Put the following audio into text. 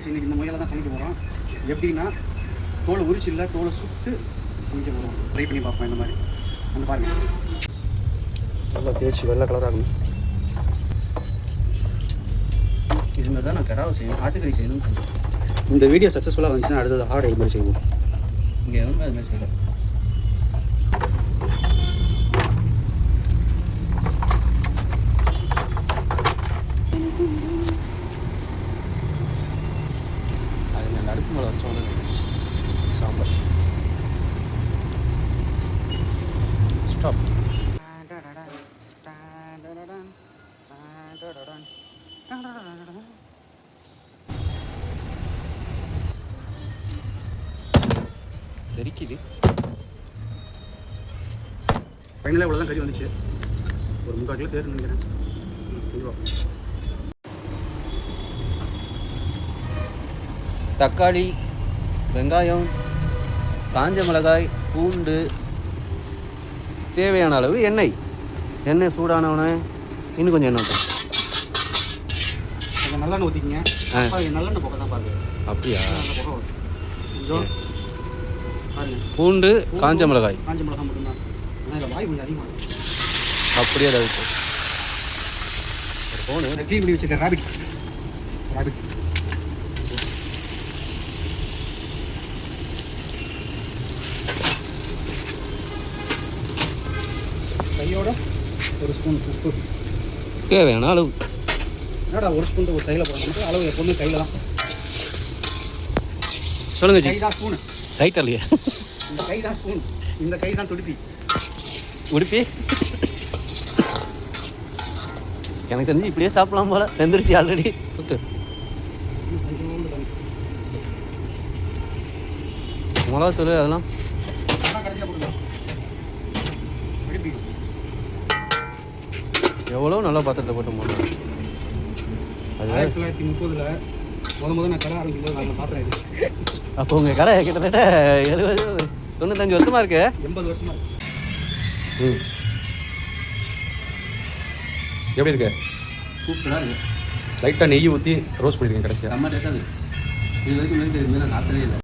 இன்னைக்கு இந்த முறையில் தான் சமைக்க போகிறோம். எப்படின்னா தோலை உரிச்சு இல்லை, தோலை சுட்டு சமைக்க போகிறோம். ட்ரை பண்ணி பார்ப்போம். இந்த மாதிரி அந்த பாருங்கள், நல்லா தேய்ச்சி வெள்ளை கலராகணும். இதுமாதிரி தான் நான் கடாவை செய்யணும், ஆட்டுக்கறி செய்யணும்னு சொல்லுவேன். இந்த வீடியோ சக்ஸஸ்ஃபுல்லாக வந்துச்சுன்னா அடுத்தது ஆடு இது மாதிரி செய்வோம். இங்கே எதுவுமே அது மாதிரி செய்யலாம். அடுப்பு மேலே வச்சோன்னு சாம்பார் ஸ்டாப். தெரிக்குது. ஃபைனலாக இவ்வளோ தான் கறி வந்துச்சு. ஒரு 3/4 கிலோ தேர்ன்னு நினைக்கிறேன். தக்காளி, வெங்காயம், காஞ்ச மிளகாய், பூண்டு, தேவையான அளவு எண்ணெய். எண்ணெய் சூடானவனே இன்னும் கொஞ்சம் எண்ணெய் ஊற்றணும். கொஞ்சம் நல்லெண்ணெய் ஊற்றிக்கிங்க. நல்லெண்ணெய் போக தான் பாருங்க. அப்படியா? கொஞ்சம் பூண்டு, காஞ்ச மிளகாய். காஞ்ச மிளகாய் மட்டும்தான். ஆனால் இதில் வாய் கொஞ்சம் அதிகமாக இருக்கும். அப்படியே அதை ஒரு ஃபோனு க்ளீன் பண்ணி வச்சுருக்கேன். ரேபிட் கையோட ஒரு ஸ்பூன் உப்பு, தேவையான அளவு. என்னடா ஒரு ஸ்பூன் ஒரு கையில் போடணும், அளவு எப்போதுமே கையில் தான். சொல்லுங்க ஜி. கை தான் ஸ்பூனு. ரைட் இல்லையா? இந்த கை தான் ஸ்பூன், இந்த கை தான் துடுப்பி. உடுப்பி எனக்கு தெரிஞ்சு இப்படியே சாப்பிடலாம் போல. வெந்துருச்சு ஆல்ரெடி. மிளகாத்தூள் அதெல்லாம் கடைசியாக போட்டுக்கலாம். எவ்வளோ நல்லா பாத்திரத்தை போட்டு போடணும். அது 1930 முதல் நான் கடை ஆரம்பிக்கும்போது நான் பார்க்குறேன் இது. அப்போ உங்கள் கடை கிட்டத்தட்ட 70-95 வருஷமாக இருக்கு. 80 வருஷமாக இருக்கு. எப்படி இருக்கு? சூப்பராக இருக்குது. லைட்டாக நெய் ஊற்றி ரோஸ்ட் பண்ணியிருக்கேன் கடைசியாக. செம்ம டேஸ்ட்டாக இருக்குது. இது வரைக்கும் நான் சாப்பிட்டதே இல்லை.